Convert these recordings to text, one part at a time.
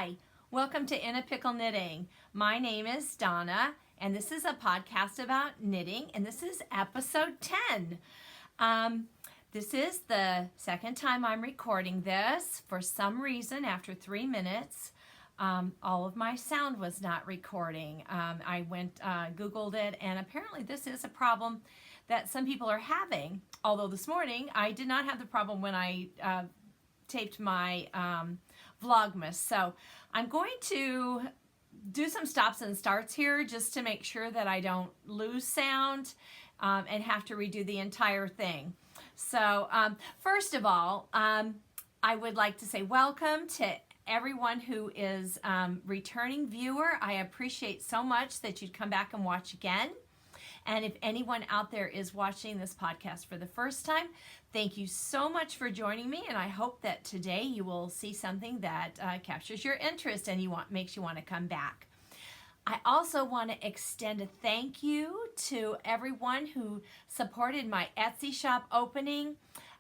Hi, welcome to In a Pickle Knitting. My name is Donna, and this is a podcast about knitting, and this is episode 10. This is the second time I'm recording this. For some reason, after 3 minutes, all of my sound was not recording. I Googled it, and apparently this is a problem that some people are having. Although this morning, I did not have the problem when I taped my Vlogmas. So I'm going to do some stops and starts here just to make sure that I don't lose sound and have to redo the entire thing. So first of all, I would like to say welcome to everyone who is returning viewer. I appreciate so much that you'd come back and watch again. And if anyone out there is watching this podcast for the first time, thank you so much for joining me, and I hope that today you will see something that captures your interest and makes you want to come back. I also want to extend a thank you to everyone who supported my Etsy shop opening.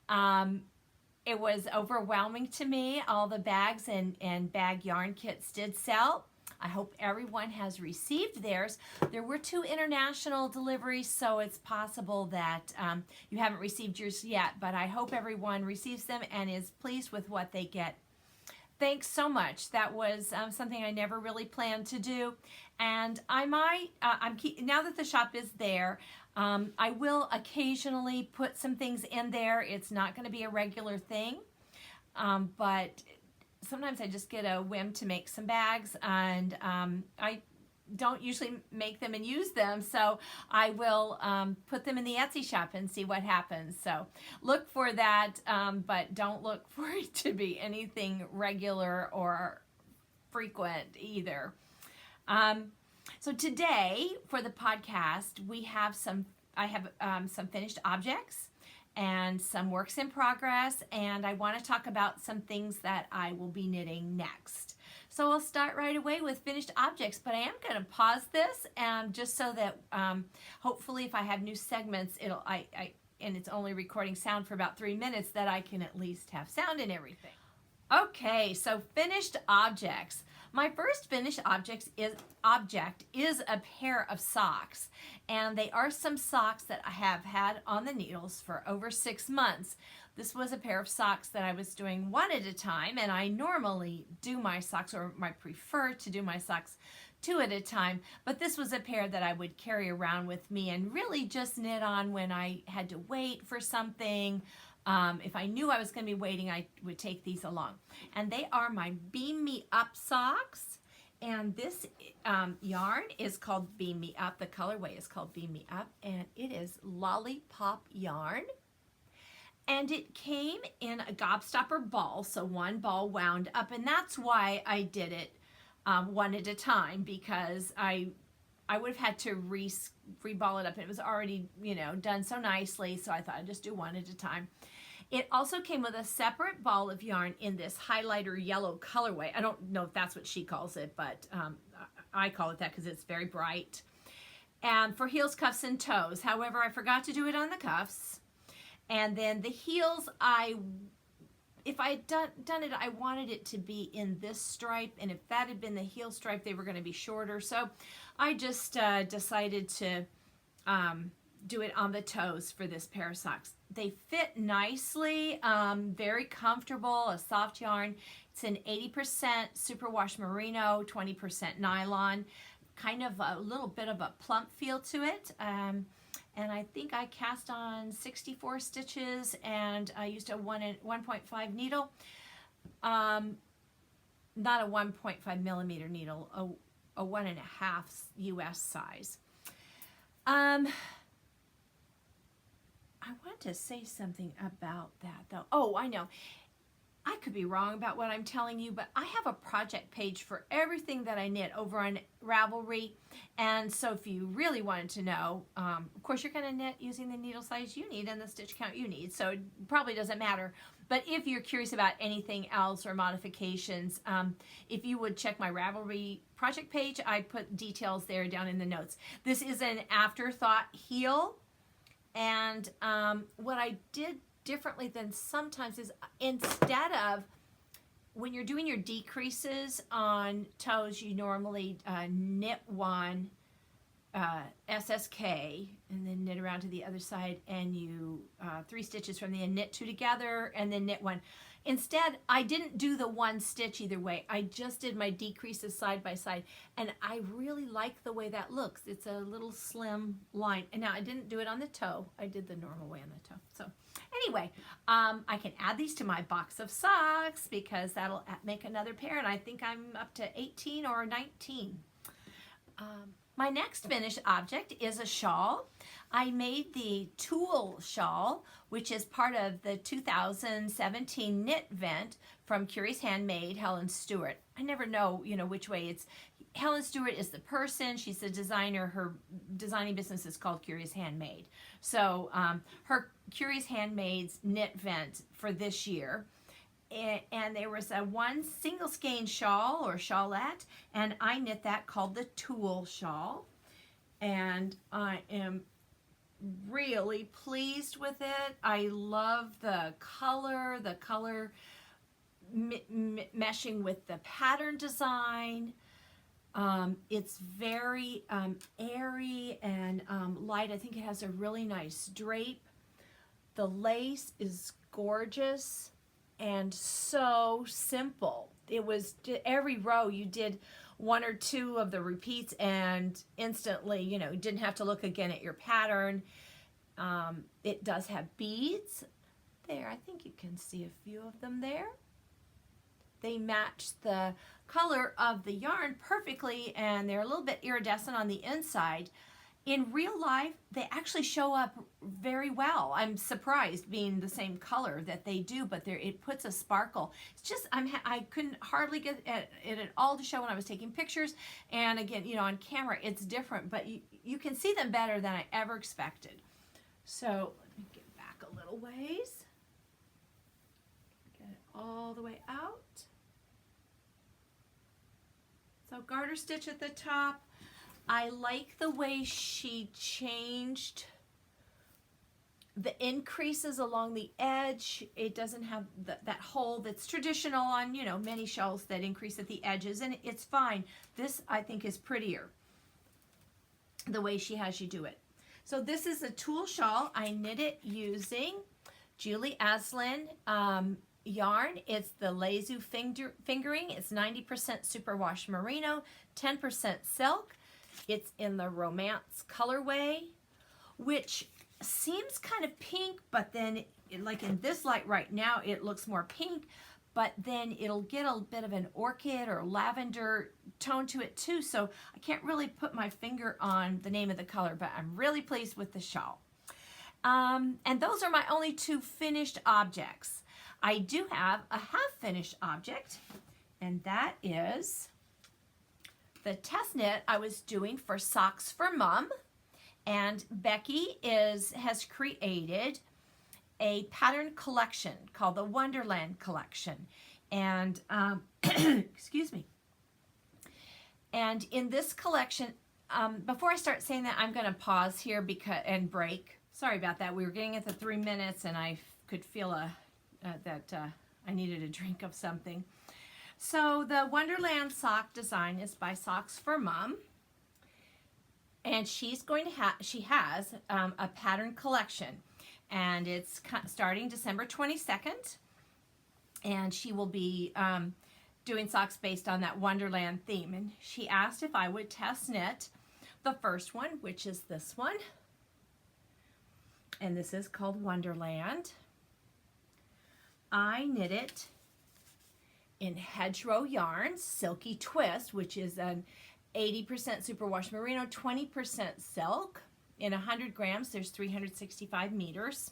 It was overwhelming to me. All the bags and bag yarn kits did sell. I hope everyone has received theirs. There were 2 international deliveries, so it's possible that you haven't received yours yet, but I hope everyone receives them and is pleased with what they get. Thanks so much. That was something I never really planned to do, and I might, now that the shop is there, I will occasionally put some things in there. It's not going to be a regular thing, but sometimes I just get a whim to make some bags, and I don't usually make them and use them, so I will put them in the Etsy shop and see what happens. So look for that, but don't look for it to be anything regular or frequent either. So today for the podcast, I have some finished objects and some works in progress, and I want to talk about some things that I will be knitting next. So I'll start right away with finished objects, but I am going to pause this just so that hopefully if I have new segments, and it's only recording sound for about 3 minutes, that I can at least have sound and everything. Okay, so finished objects. My first finished object is a pair of socks, and they are some socks that I have had on the needles for over 6 months. This was a pair of socks that I was doing one at a time, and I normally do my socks, or I prefer to do my socks 2 at a time, but this was a pair that I would carry around with me and really just knit on when I had to wait for something. If I knew I was going to be waiting, I would take these along. And they are my Beam Me Up socks. And this yarn is called Beam Me Up. The colorway is called Beam Me Up. And it is lollipop yarn. And it came in a gobstopper ball, so 1 ball wound up. And that's why I did it one at a time, because I would have had to re-ball it up. It was already, done so nicely, so I thought I'd just do one at a time. It also came with a separate ball of yarn in this highlighter yellow colorway. I don't know if that's what she calls it, but I call it that because it's very bright. And for heels, cuffs, and toes. However, I forgot to do it on the cuffs. And then the heels, if I had done it, I wanted it to be in this stripe, and if that had been the heel stripe, they were going to be shorter. So I just decided to do it on the toes for this pair of socks. They fit nicely, very comfortable, a soft yarn. It's an 80% superwash merino, 20% nylon, kind of a little bit of a plump feel to it. And I think I cast on 64 stitches, and I used a 1.5 needle, not a 1.5 millimeter needle, a 1.5 US size. I want to say something about that though. Oh, I know. I could be wrong about what I'm telling you, but I have a project page for everything that I knit over on Ravelry. And so if you really wanted to know, of course you're going to knit using the needle size you need and the stitch count you need, so it probably doesn't matter. But if you're curious about anything else or modifications, if you would check my Ravelry project page, I put details there down in the notes. This is an afterthought heel, and what I did differently than sometimes is, instead of when you're doing your decreases on toes, you normally knit one SSK and then knit around to the other side, and you 3 stitches from the end, knit 2 together, and then knit 1. Instead, I didn't do the 1 stitch either way. I just did my decreases side by side, and I really like the way that looks. It's a little slim line. And now I didn't do it on the toe. I did the normal way on the toe. So anyway, I can add these to my box of socks because that'll make another pair, and I think I'm up to 18 or 19. My next finished object is a shawl. I made the Tulle Shawl, which is part of the 2017 knit event from Curious Handmade, Helen Stewart. I never know, which way it's. Helen Stewart is the person. She's the designer. Her designing business is called Curious Handmade. So her Curious Handmade's knit event for this year. And there was a 1 single skein shawl or shawlette, and I knit that called the Tulle Shawl. And I am really pleased with it. I love the color meshing with the pattern design. It's very airy and light. I think it has a really nice drape. The lace is gorgeous and so simple. It was every row you did 1 or 2 of the repeats, and instantly, you didn't have to look again at your pattern. It does have beads there. I think you can see a few of them there. They match the color of the yarn perfectly, and they're a little bit iridescent on the inside. In real life, they actually show up very well. I'm surprised being the same color that they do, but it puts a sparkle. It's just, I couldn't hardly get it at all to show when I was taking pictures. And again, on camera, it's different, but you can see them better than I ever expected. So let me get back a little ways. Get it all the way out. So garter stitch at the top. I like the way she changed the increases along the edge. It doesn't have that hole that's traditional on, many shawls that increase at the edges, and it's fine. This, I think, is prettier the way she has you do it. So this is a Tulle Shawl. I knit it using Julie Aslin yarn. It's the Lezu fingering. It's 90% superwash merino, 10% silk. It's in the Romance colorway, which seems kind of pink, but then like in this light right now, it looks more pink, but then it'll get a bit of an orchid or lavender tone to it too. So I can't really put my finger on the name of the color, but I'm really pleased with the shawl. And those are my only 2 finished objects. I do have a half-finished object, and that is the test knit I was doing for Socks for Mom. And Becky has created a pattern collection called the Wonderland collection. And excuse me. And in this collection, before I start saying that, I'm going to pause here and break. Sorry about that. We were getting at the 3 minutes, and I could feel that I needed a drink of something. So the Wonderland Sock design is by Socks for Mom, and she has a pattern collection, and it's starting December 22nd, and she will be doing socks based on that Wonderland theme. And she asked if I would test knit the first one, which is this one, and this is called Wonderland. I knit it in Hedgerow Yarns Silky Twist, which is an 80% superwash merino, 20% silk. In 100 grams, there's 365 meters.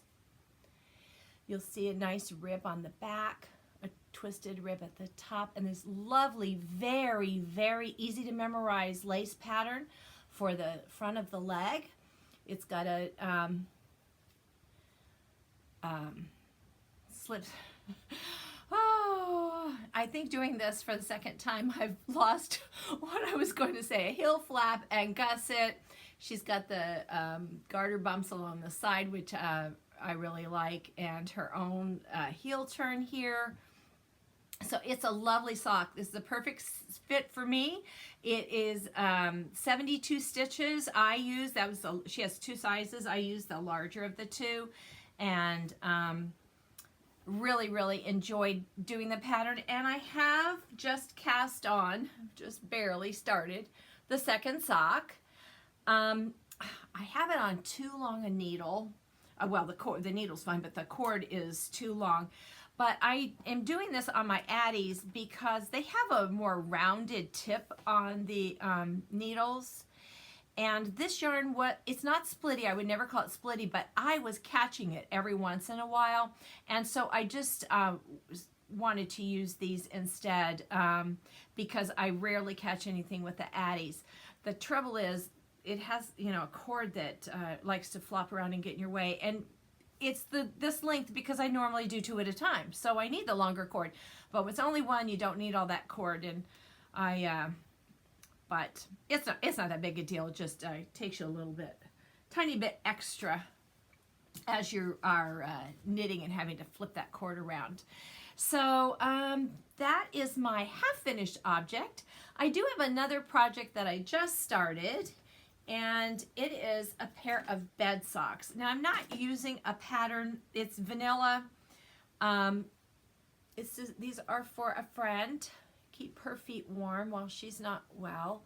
You'll see a nice rib on the back, a twisted rib at the top, and this lovely, very, very easy to memorize lace pattern for the front of the leg. It's got a slip. Oh, I think doing this for the second time, I've lost what I was going to say. A heel flap and gusset. She's got the garter bumps along the side, which I really like, and her own heel turn here. So it's a lovely sock. This is the perfect fit for me. It is 72 stitches. She has 2 sizes. I used the larger of the 2, and really, really enjoyed doing the pattern. And I have just cast on, just barely started, the second sock. I have it on too long a needle. Well, the needle's fine, but the cord is too long. But I am doing this on my Addies because they have a more rounded tip on the needles. And this yarn, it's not splitty. I would never call it splitty, but I was catching it every once in a while. And so I just wanted to use these instead because I rarely catch anything with the Addies. The trouble is, it has, a cord that likes to flop around and get in your way. And it's this length because I normally do 2 at a time. So I need the longer cord. But with only one, you don't need all that cord. And but it's not that big a deal. It just takes you a little bit, tiny bit extra as you are knitting and having to flip that cord around. So that is my half-finished object. I do have another project that I just started, and it is a pair of bed socks. Now I'm not using a pattern. It's vanilla. These are for a friend. Keep her feet warm while she's not well.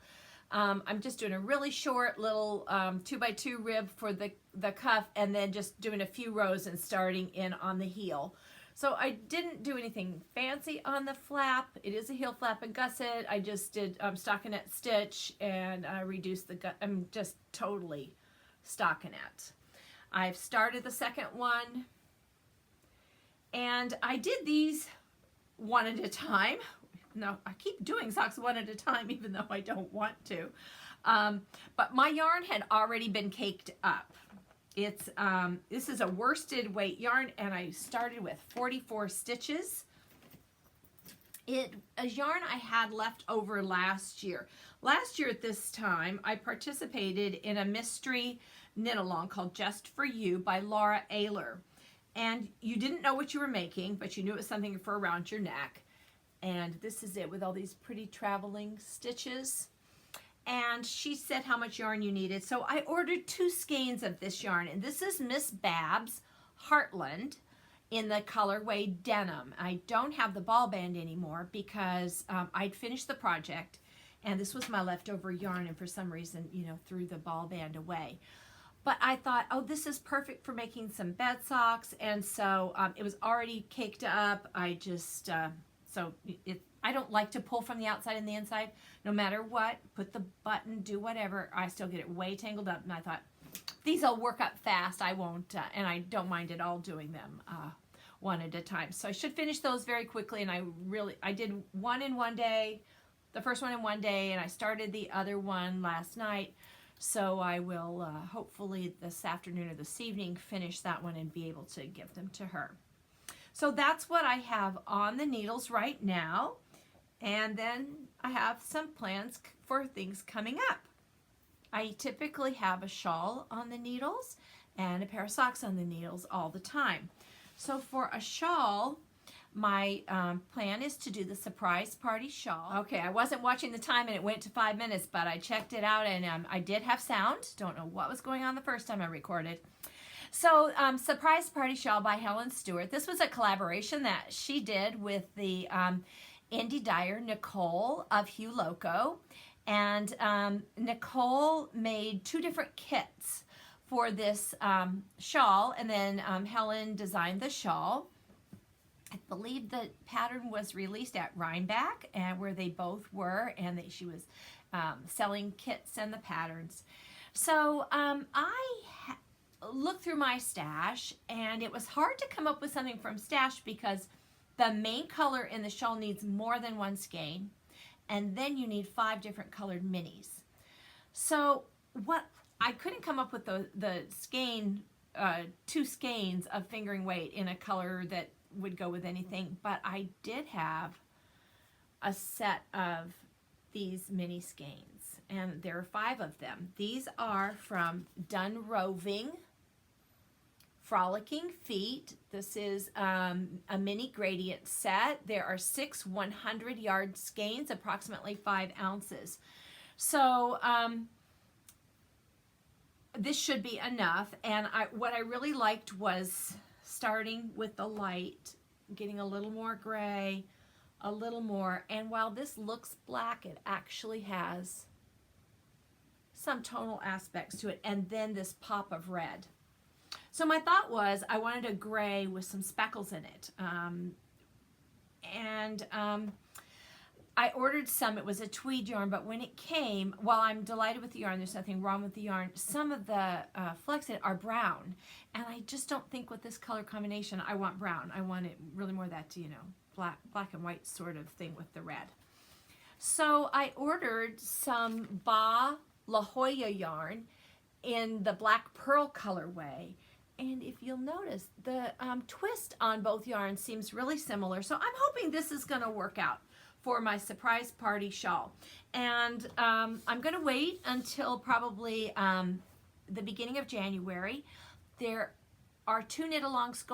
I'm just doing a really short little 2x2 rib for the cuff, and then just doing a few rows and starting in on the heel. So I didn't do anything fancy on the flap. It is a heel flap and gusset. I just did stockinette stitch and reduced the gut. I'm just totally stockinette. I've started the second one, and I did these one at a time. No, I keep doing socks one at a time even though I don't want to. But my yarn had already been caked up. This is a worsted weight yarn, and I started with 44 stitches. A yarn I had left over last year. Last year at this time, I participated in a mystery knit-along called Just For You by Laura Ayler. And you didn't know what you were making, but you knew it was something for around your neck. And this is it with all these pretty traveling stitches. And she said how much yarn you needed. So I ordered 2 skeins of this yarn. And this is Miss Babs Heartland in the colorway Denim. I don't have the ball band anymore because I'd finished the project. And this was my leftover yarn. And for some reason, threw the ball band away. But I thought, oh, this is perfect for making some bed socks. And so it was already caked up. I just... I don't like to pull from the outside and the inside. No matter what, put the button, do whatever, I still get it way tangled up. And I thought, these will work up fast. I won't, and I don't mind at all doing them one at a time. So I should finish those very quickly. And I did one in one day, the first one in one day, and I started the other one last night. So I will hopefully this afternoon or this evening finish that one and be able to give them to her. So that's what I have on the needles right now. And then I have some plans for things coming up. I typically have a shawl on the needles and a pair of socks on the needles all the time. So for a shawl, my plan is to do the surprise party shawl. Okay, I wasn't watching the time and it went to 5 minutes, but I checked it out and I did have sound. Don't know what was going on the first time I recorded. So, Surprise Party Shawl by Helen Stewart. This was a collaboration that she did with the indie dyer Nicole of Hugh Loco. And Nicole made 2 different kits for this shawl, and then Helen designed the shawl. I believe the pattern was released at Rhinebeck, and where they both were, and she was selling kits and the patterns. So I looked through my stash, and it was hard to come up with something from stash because the main color in the shawl needs more than 1 skein, and then you need 5 different colored minis. So I couldn't come up with the skein, 2 skeins of fingering weight in a color that would go with anything, but I did have a set of these mini skeins, and there are 5 of them. These are from Done Roving Frolicking Feet. This is a mini gradient set. There are 6 100-yard skeins, approximately 5 ounces. So this should be enough. And what I really liked was starting with the light, getting a little more gray, a little more. And while this looks black, it actually has some tonal aspects to it. And then this pop of red. So my thought was I wanted a gray with some speckles in it. I ordered some. It was a tweed yarn, but when it came, while I'm delighted with the yarn, there's nothing wrong with the yarn, some of the flecks in it are brown. And I just don't think with this color combination, I want brown. I want it really more that, you know, black and white sort of thing with the red. So I ordered some Ba La Jolla yarn in the black pearl colorway. And if you'll notice, the twist on both yarns seems really similar. So I'm hoping this is going to work out for my surprise party shawl. And I'm going to wait until probably the beginning of January. There are 2 knit-alongs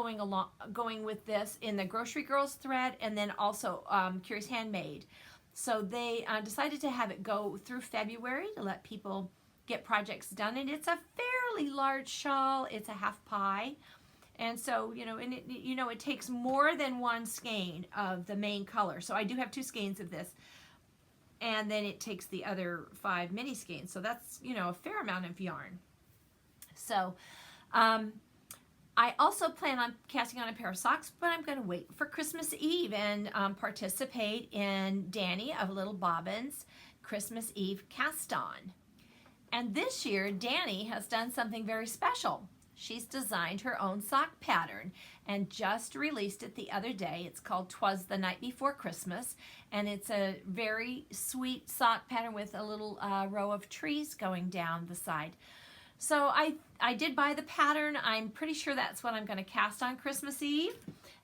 going with this in the Grocery Girls thread, and then also Curious Handmade. So they decided to have it go through February to let people get projects done, and it's a fairly large shawl. It's a half pie, and so it takes more than 1 skein of the main color. So I do have 2 skeins of this, and then it takes the other 5 mini skeins. So that's a fair amount of yarn. So I also plan on casting on a pair of socks, but I'm going to wait for Christmas Eve and participate in Danny of Little Bobbin's Christmas Eve cast on. And this year, Danny has done something very special. She's designed her own sock pattern and just released it the other day. It's called 'Twas the Night Before Christmas, and it's a very sweet sock pattern with a little row of trees going down the side. So I did buy the pattern. I'm pretty sure that's what I'm going to cast on Christmas Eve,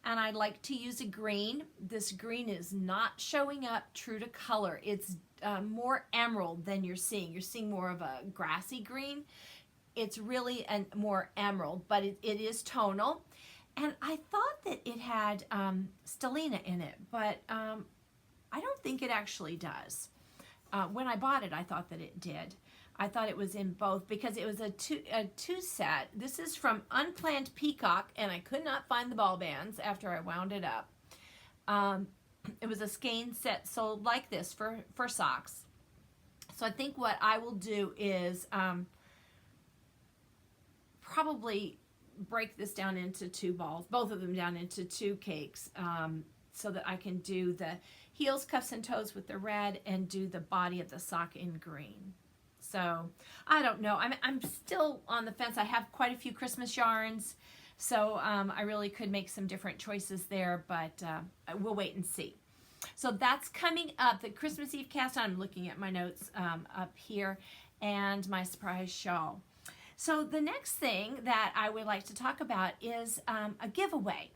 and I'd like to use a green. This green is not showing up true to color. It's more emerald than you're seeing. You're seeing more of a grassy green. It's really a more emerald, but it is tonal. And I thought that it had stellina in it, but I don't think it actually does. When I bought it, I thought that it did. I thought it was in both because it was a two set. This is from Unplanned Peacock, and I could not find the ball bands after I wound it up. It was a skein set sold like this for socks. So I think what I will do is probably break this down into 2 balls, both of them down into 2 cakes, so that I can do the heels, cuffs, and toes with the red and do the body of the sock in green. So I don't know. I'm still on the fence. I have quite a few Christmas yarns, so I really could make some different choices there, but we'll wait and see. So that's coming up, the Christmas Eve cast on. I'm looking at my notes up here, and my surprise shawl. So the next thing that I would like to talk about is a giveaway.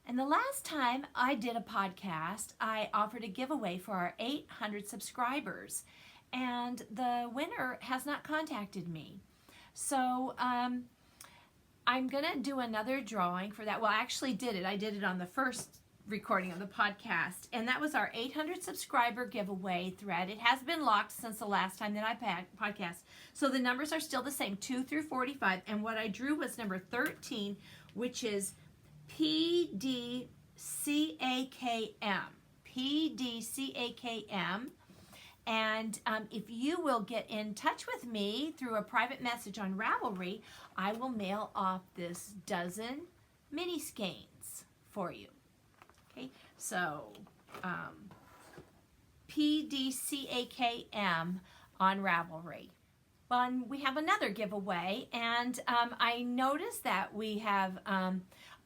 And the last time I did a podcast, I offered a giveaway for our 800 subscribers. And the winner has not contacted me. So I'm going to do another drawing for that. Well, I actually did it. I did it on the first recording of the podcast. And that was our 800 subscriber giveaway thread. It has been locked since the last time that I podcast. So the numbers are still the same, 2 through 45. And what I drew was number 13, which is PDCAKM. PDCAKM. And if you will get in touch with me through a private message on Ravelry, I will mail off this dozen mini skeins for you. Okay, so PDCAKM on Ravelry. Well, we have another giveaway, and I noticed that we have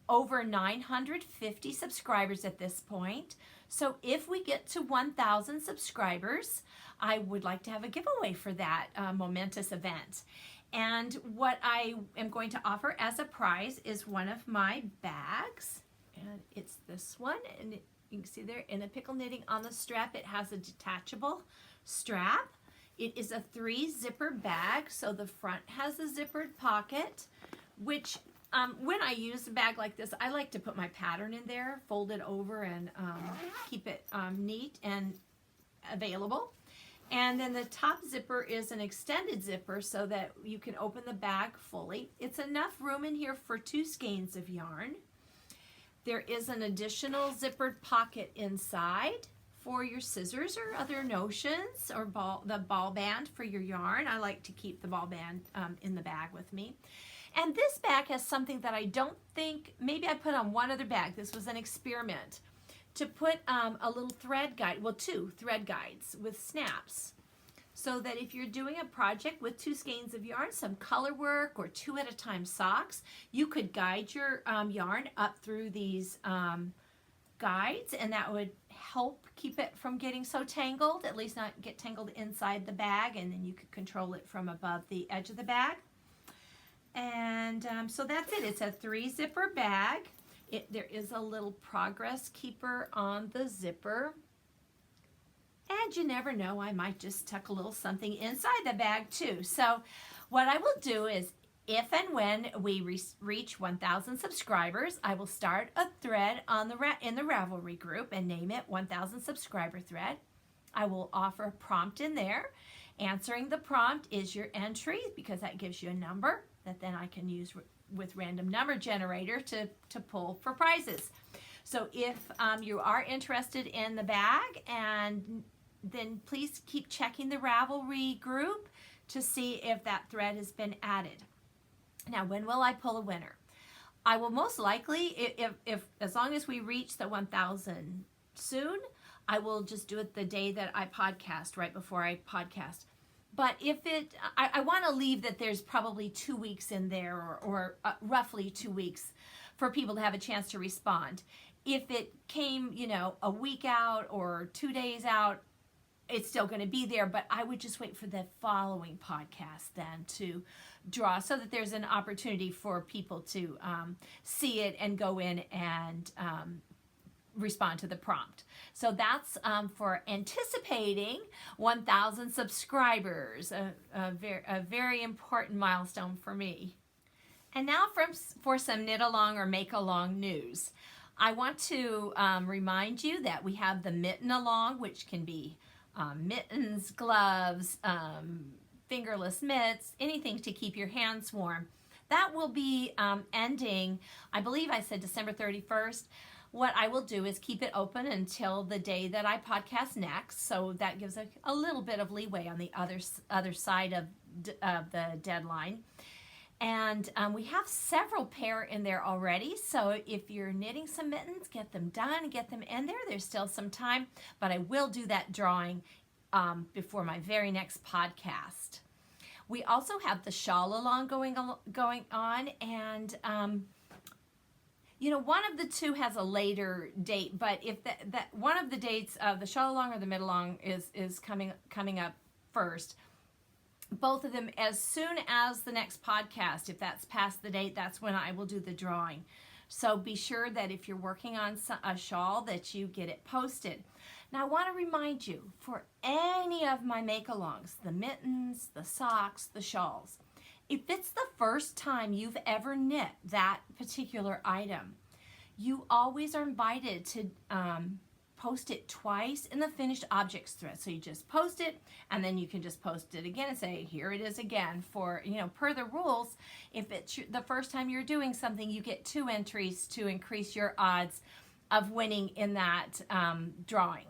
over 950 subscribers at this point. So if we get to 1,000 subscribers, I would like to have a giveaway for that momentous event. And what I am going to offer as a prize is one of my bags. And it's this one. And you can see there in a Pickle Knitting on the strap, it has a detachable strap. It is a 3-zipper bag. So the front has a zippered pocket, which When I use a bag like this, I like to put my pattern in there, fold it over, and keep it neat and available. And then the top zipper is an extended zipper so that you can open the bag fully. It's enough room in here for 2 skeins of yarn. There is an additional zippered pocket inside for your scissors or other notions, or the ball band for your yarn. I like to keep the ball band in the bag with me. And this bag has something that I don't think, maybe I put on one other bag. This was an experiment to put a little thread guide, well, 2 thread guides with snaps, so that if you're doing a project with 2 skeins of yarn, some color work, or 2 at a time socks, you could guide your yarn up through these guides, and that would help keep it from getting so tangled, at least not get tangled inside the bag, and then you could control it from above the edge of the bag. And so that's it. It's a 3 zipper bag. There is a little progress keeper on the zipper. And you never know, I might just tuck a little something inside the bag too. So what I will do is, if and when we reach 1,000 subscribers, I will start a thread on in the Ravelry group and name it 1,000 subscriber thread. I will offer a prompt in there. Answering the prompt is your entry, because that gives you a number that then I can use with random number generator to pull for prizes. So if you are interested in the bag, and then please keep checking the Ravelry group to see if that thread has been added. Now, when will I pull a winner? I will most likely, if as long as we reach the 1,000 soon, I will just do it the day that I podcast, right before I podcast. But if I want to leave that there's probably 2 weeks in there, or roughly 2 weeks for people to have a chance to respond. If it came, a week out or 2 days out, it's still going to be there, but I would just wait for the following podcast then to draw, so that there's an opportunity for people to see it and go in and respond to the prompt. So that's for anticipating 1,000 subscribers, a very important milestone for me. And now for some knit along or make along news. I want to remind you that we have the mitten along, which can be mittens, gloves, fingerless mitts, anything to keep your hands warm. That will be ending, I believe I said December 31st. What I will do is keep it open until the day that I podcast next, so that gives a little bit of leeway on the other side of the deadline. And we have several pair in there already, so if you're knitting some mittens, get them done, get them in there. There's still some time, but I will do that drawing before my very next podcast. We also have the shawl along going on, and one of the 2 has a later date, but if that one of the dates of the shawl along or the mid along is coming up first, both of them, as soon as the next podcast, if that's past the date, that's when I will do the drawing. So be sure that if you're working on a shawl, that you get it posted. Now, I want to remind you, for any of my make-alongs, the mittens, the socks, the shawls, if it's the first time you've ever knit that particular item, you always are invited to post it twice in the finished objects thread. So you just post it, and then you can just post it again and say, here it is again. For, per the rules, if it's the first time you're doing something, you get 2 entries to increase your odds of winning in that drawing.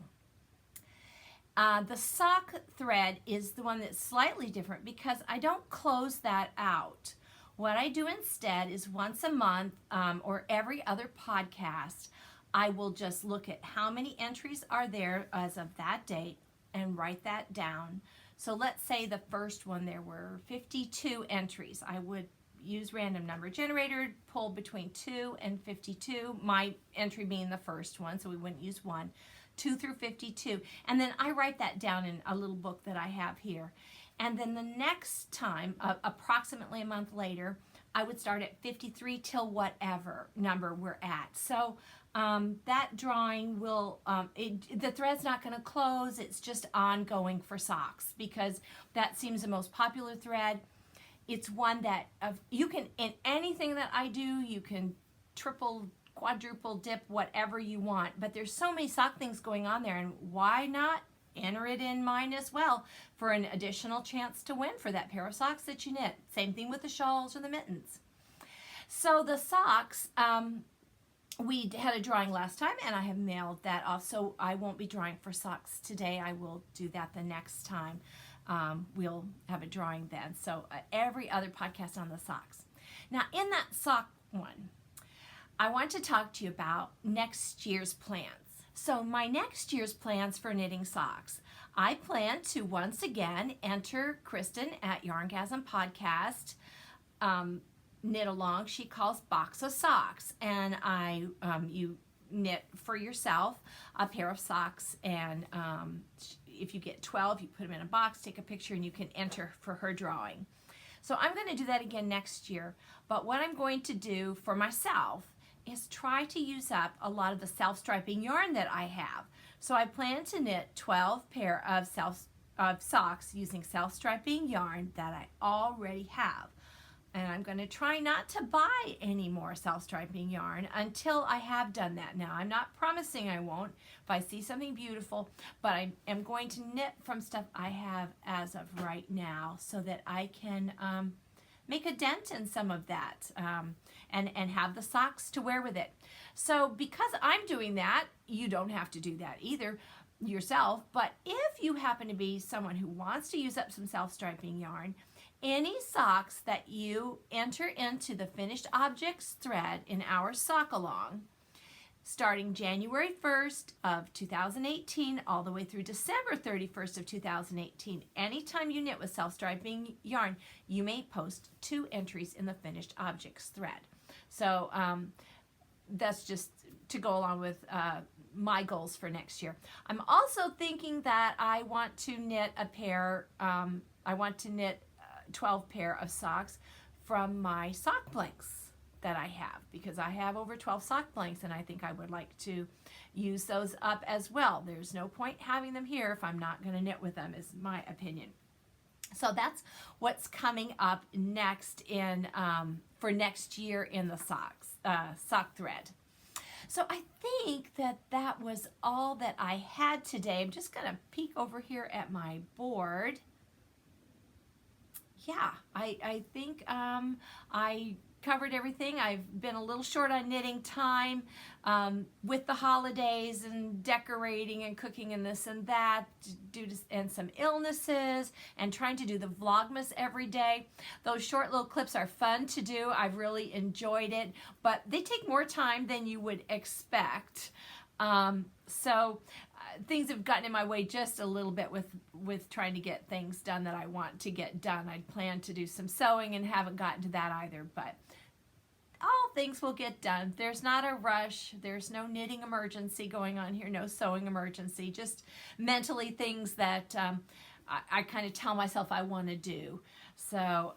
The sock thread is the one that's slightly different, because I don't close that out. What I do instead is once a month or every other podcast, I will just look at how many entries are there as of that date and write that down. So let's say the first one, there were 52 entries. I would use random number generator, pull between 2 and 52, my entry being the first one, so we wouldn't use 1, 2 through 52. And then I write that down in a little book that I have here. And then the next time, approximately a month later, I would start at 53 till whatever number we're at. So that drawing will, the thread's not going to close. It's just ongoing for socks, because that seems the most popular thread. it's one that you can, in anything that I do, you can triple, quadruple dip, whatever you want. But there's so many sock things going on there, and why not enter it in mine as well for an additional chance to win for that pair of socks that you knit. Same thing with the shawls or the mittens. So the socks, we had a drawing last time, and I have mailed that off, so I won't be drawing for socks today. I will do that the next time. We'll have a drawing then. So every other podcast on the socks. Now, in that sock one, I want to talk to you about next year's plans. So my next year's plans for knitting socks. I plan to once again enter Kristen at Yarngasm Podcast, knit along. She calls box of socks, and you knit for yourself a pair of socks, and if you get 12, you put them in a box, take a picture, and you can enter for her drawing. So I'm going to do that again next year, but what I'm going to do for myself is try to use up a lot of the self-striping yarn that I have. So I plan to knit 12 pair of socks using self-striping yarn that I already have. And I'm going to try not to buy any more self-striping yarn until I have done that. Now, I'm not promising I won't if I see something beautiful, but I am going to knit from stuff I have as of right now so that I can make a dent in some of that and have the socks to wear with it. So because I'm doing that, you don't have to do that either yourself, but if you happen to be someone who wants to use up some self-striping yarn, any socks that you enter into the finished objects thread in our sock along, starting January 1st of 2018 all the way through December 31st of 2018, anytime you knit with self-striping yarn, you may post 2 entries in the finished objects thread. So that's just to go along with my goals for next year. I'm also thinking that I want to knit a pair, 12 pair of socks from my sock blanks that I have, because I have over 12 sock blanks and I think I would like to use those up as well. There's no point having them here if I'm not going to knit with them, is my opinion. So that's what's coming up next in for next year in the sock thread. So I think that was all that I had today. I'm just going to peek over here at my board. Yeah, I think I covered everything. I've been a little short on knitting time with the holidays and decorating and cooking and this and that, and some illnesses, and trying to do the Vlogmas every day. Those short little clips are fun to do. I've really enjoyed it, but they take more time than you would expect. Things have gotten in my way just a little bit with trying to get things done that I want to get done. I'd planned to do some sewing and haven't gotten to that either, but all things will get done. There's not a rush. There's no knitting emergency going on here, no sewing emergency, just mentally things that I kind of tell myself I want to do. So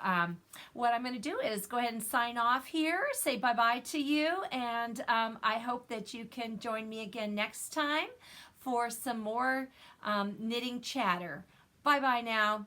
what I'm going to do is go ahead and sign off here, say bye-bye to you, and I hope that you can join me again next time for some more knitting chatter. Bye-bye now.